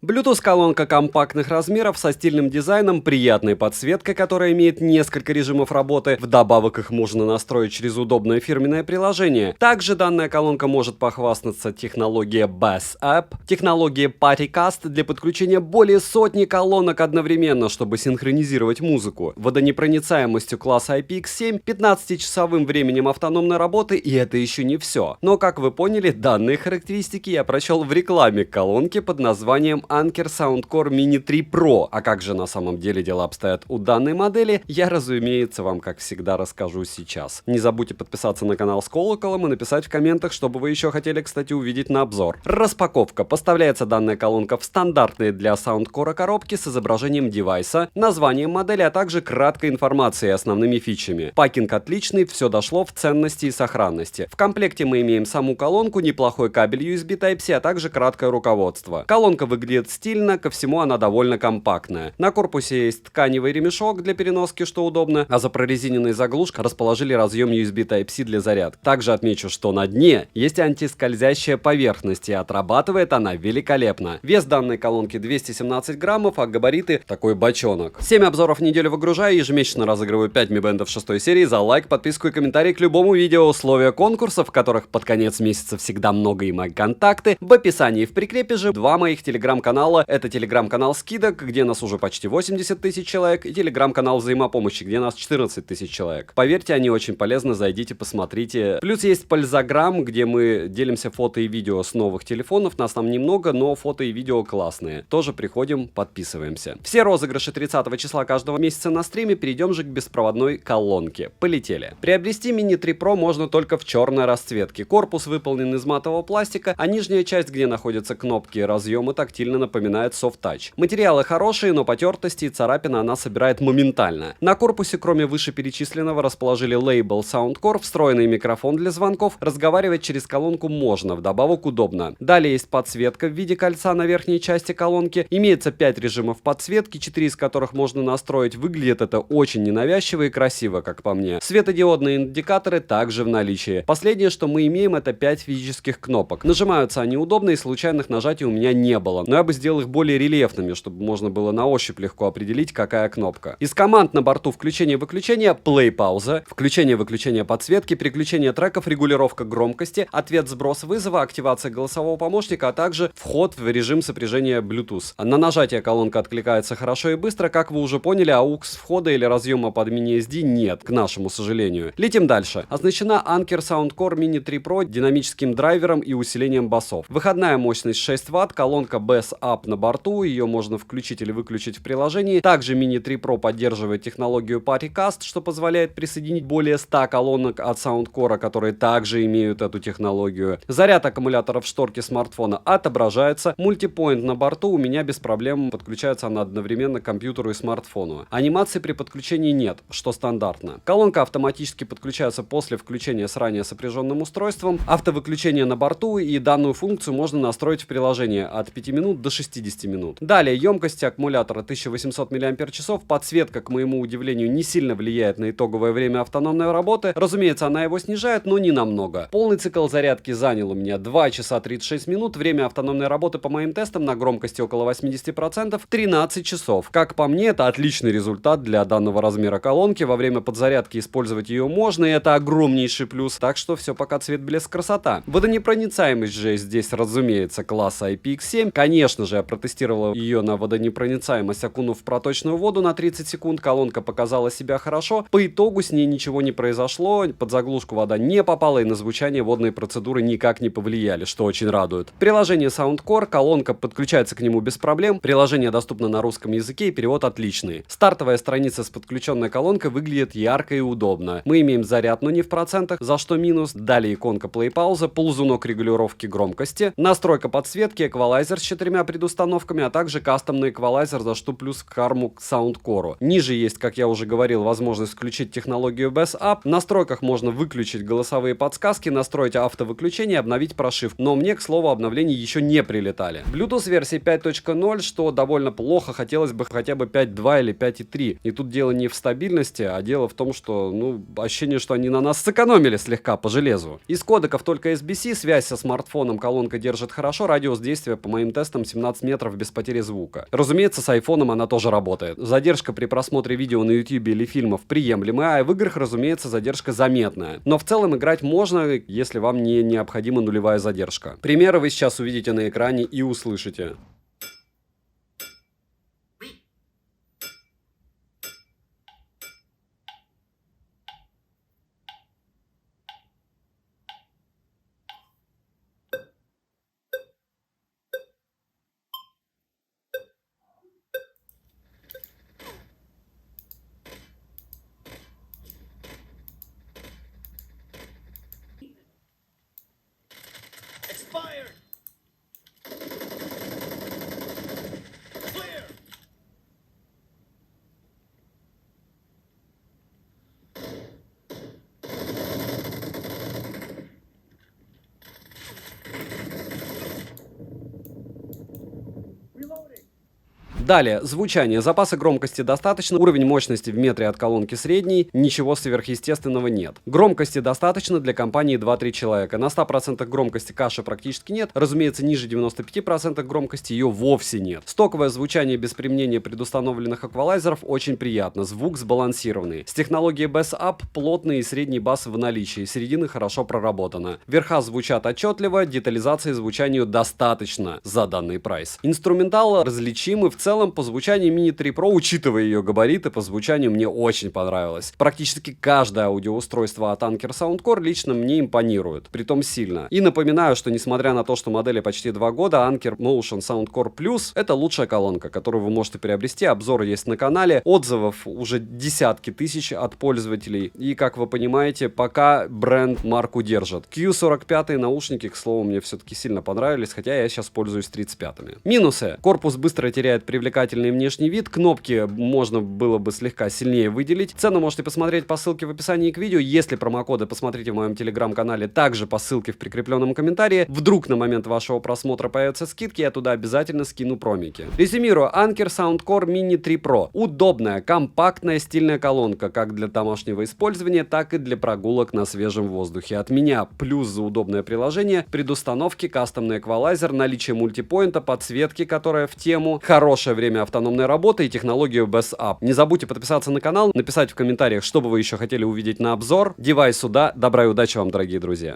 Bluetooth-колонка компактных размеров со стильным дизайном, приятной подсветкой, которая имеет несколько режимов работы. Вдобавок их можно настроить через удобное фирменное приложение. Также данная колонка может похвастаться технологией Bass App, технологией PartyCast для подключения более сотни колонок одновременно, чтобы синхронизировать музыку, водонепроницаемостью класса IPX7, 15-часовым временем автономной работы, и это еще не все. Но, как вы поняли, данные характеристики я прочел в рекламе колонки под названием Anker Soundcore Mini 3 Pro. А как же на самом деле дела обстоят у данной модели, я, разумеется, вам, как всегда, расскажу сейчас. Не забудьте подписаться на канал с колоколом и написать в комментах, что бы вы еще хотели, кстати, увидеть на обзор. Распаковка. Поставляется данная колонка в стандартные для Soundcore коробки с изображением девайса, названием модели, а также краткой информацией и основными фичами. Пакинг отличный, все дошло в ценности и сохранности. В комплекте мы имеем саму колонку, неплохой кабель USB Type-C, а также краткое руководство. Колонка выглядит стильно, ко всему она довольно компактная. На корпусе есть тканевый ремешок для переноски, что удобно, а за прорезиненной заглушкой расположили разъем USB Type-C для зарядки. Также отмечу, что на дне есть антискользящая поверхность, и отрабатывает она великолепно. Вес данной колонки 217 граммов, а габариты такой бочонок. 7 обзоров в неделю выгружаю, ежемесячно разыгрываю 5 Mi Band 6 серии за лайк, подписку и комментарий к любому видео. Условия конкурса, в которых под конец месяца всегда много и мои контакты, в описании. В прикрепе же 2 моих телеграм-канала. Это телеграм-канал скидок, где нас уже почти 80 тысяч человек, и телеграм-канал взаимопомощи, где нас 14 тысяч человек. Поверьте, они очень полезны, зайдите, посмотрите. Плюс есть Пользаграм, где мы делимся фото и видео с новых телефонов. Нас там немного, но фото и видео классные. Тоже приходим, подписываемся. Все розыгрыши 30 числа каждого месяца на стриме. Перейдем же к беспроводной колонке. Полетели. Приобрести Mini 3 Pro можно только в черной расцветке. Корпус выполнен из матового пластика, а нижняя часть, где находятся кнопки и разъемы, тактильно напоминает Soft Touch. Материалы хорошие, но потертости и царапины она собирает моментально. На корпусе, кроме вышеперечисленного, расположили лейбл Soundcore, встроенный микрофон для звонков. Разговаривать через колонку можно, вдобавок удобно. Далее есть подсветка в виде кольца на верхней части колонки. Имеется 5 режимов подсветки, 4 из которых можно настроить. Выглядит это очень ненавязчиво и красиво, как по мне. Светодиодные индикаторы также в наличии. Последнее, что мы имеем, это 5 физических кнопок. Нажимаются они удобно, и случайных нажатий у меня не было. Но я бы сделал их более рельефными, чтобы можно было на ощупь легко определить, какая кнопка. Из команд на борту включение-выключение, play-пауза, включение-выключение подсветки, переключение треков, регулировка громкости, ответ-сброс вызова, активация голосового помощника, а также вход в режим сопряжения Bluetooth. На нажатие колонка откликается хорошо и быстро, как вы уже поняли, AUX входа или разъема под mini-SD нет, к нашему сожалению. Летим дальше. Оснащена Anker Soundcore Mini 3 Pro динамическим драйвером и усилением басов. Выходная мощность 6 Вт, колонка Bass App на борту, ее можно включить или выключить в приложении. Также Mini 3 Pro поддерживает технологию PartyCast, что позволяет присоединить более 100 колонок от Soundcore, которые также имеют эту технологию. Заряд аккумулятора в шторке смартфона отображается. Мультипоинт на борту у меня без проблем подключается она одновременно к компьютеру и смартфону. Анимации при подключении нет, что стандартно. Колонка автоматически подключается после включения с ранее сопряженным устройством. Автовыключение на борту, и данную функцию можно настроить в приложении от 5 минут до 60 минут. Далее, емкость аккумулятора 1800 мАч. Подсветка, к моему удивлению, не сильно влияет на итоговое время автономной работы. Разумеется, она его снижает, но не намного. Полный цикл зарядки занял у меня 2 часа 36 минут. Время автономной работы по моим тестам на громкости около 80% 13 часов. Как по мне, это отличный результат для данного размера колонки. Во время подзарядки использовать ее можно, и это огромнейший плюс. Так что все пока цвет, блеск, красота. Водонепроницаемость же здесь, разумеется, класса IPX7. Конечно же, я протестировал ее на водонепроницаемость, окунув в проточную воду на 30 секунд. Колонка показала себя хорошо. По итогу с ней ничего не произошло. Под заглушку вода не попала, и на звучание водные процедуры никак не повлияли, что очень радует. Приложение Soundcore, колонка подключается к нему без проблем. Приложение доступно на русском языке, и перевод отличный. Стартовая страница с подключенной колонкой выглядит ярко и удобно. Мы имеем заряд, но не в процентах, за что минус. Далее иконка play-пауза, ползунок регулировки громкости, настройка подсветки, эквалайзер с 4 предустановками, а также кастомный эквалайзер, за что плюс к карму к Soundcore. Ниже есть, как я уже говорил, возможность включить технологию Bass App. В настройках можно выключить голосовые подсказки, настроить автовыключение, обновить прошивку. Но мне, к слову, обновления еще не прилетали. Bluetooth версии 5.0, что довольно плохо, хотелось бы хотя бы 5.2 или 5.3. И тут дело не в стабильности, а дело в том, что, ощущение, что они на нас сэкономили слегка по железу. Из кодеков только SBC, связь со смартфоном колонка держит хорошо, радиус действия по моим тестам 18 метров без потери звука. Разумеется, с айфоном она тоже работает. Задержка при просмотре видео на YouTube или фильмов приемлемая, а в играх, разумеется, задержка заметная. Но в целом играть можно, если вам не необходима нулевая задержка. Примеры вы сейчас увидите на экране и услышите. Expired! Clear! Reloading! Далее, звучание. Запаса громкости достаточно, уровень мощности в метре от колонки средний, ничего сверхъестественного нет. Громкости достаточно для компании 2-3 человека. На 100% громкости каши практически нет, разумеется, ниже 95% громкости ее вовсе нет. Стоковое звучание без применения предустановленных эквалайзеров очень приятно, звук сбалансированный. С технологией Bass Up плотный и средний бас в наличии, середина хорошо проработана. Верха звучат отчетливо, детализации звучанию достаточно за данный прайс. Инструментал различимый, в целом по звучанию Mini 3 Pro, учитывая ее габариты, по звучанию мне очень понравилось. Практически каждое аудиоустройство от Anker Soundcore лично мне импонирует, притом сильно. И напоминаю, что несмотря на то, что модели почти 2 года, Anker Motion Soundcore Plus это лучшая колонка, которую вы можете приобрести. Обзоры есть на канале, отзывов уже десятки тысяч от пользователей. И как вы понимаете, пока бренд марку держит. Q45 наушники, к слову, мне все-таки сильно понравились, хотя я сейчас пользуюсь 35-ми. Минусы. Корпус быстро теряет привлекательный внешний вид, кнопки можно было бы слегка сильнее выделить. Цену можете посмотреть по ссылке в описании к видео. Если промокоды, посмотрите в моем телеграм-канале, также по ссылке в прикрепленном комментарии. Вдруг на момент вашего просмотра появятся скидки, я туда обязательно скину промики. Резюмирую, Anker Soundcore Mini 3 Pro. Удобная, компактная, стильная колонка, как для домашнего использования, так и для прогулок на свежем воздухе. От меня плюс за удобное приложение, предустановки, кастомный эквалайзер, наличие мультипоинта, подсветки, которая в тему, хорошее время автономной работы и технологию Bass Up. Не забудьте подписаться на канал, написать в комментариях, что бы вы еще хотели увидеть на обзор. Девайс сюда. Добра и удачи вам, дорогие друзья.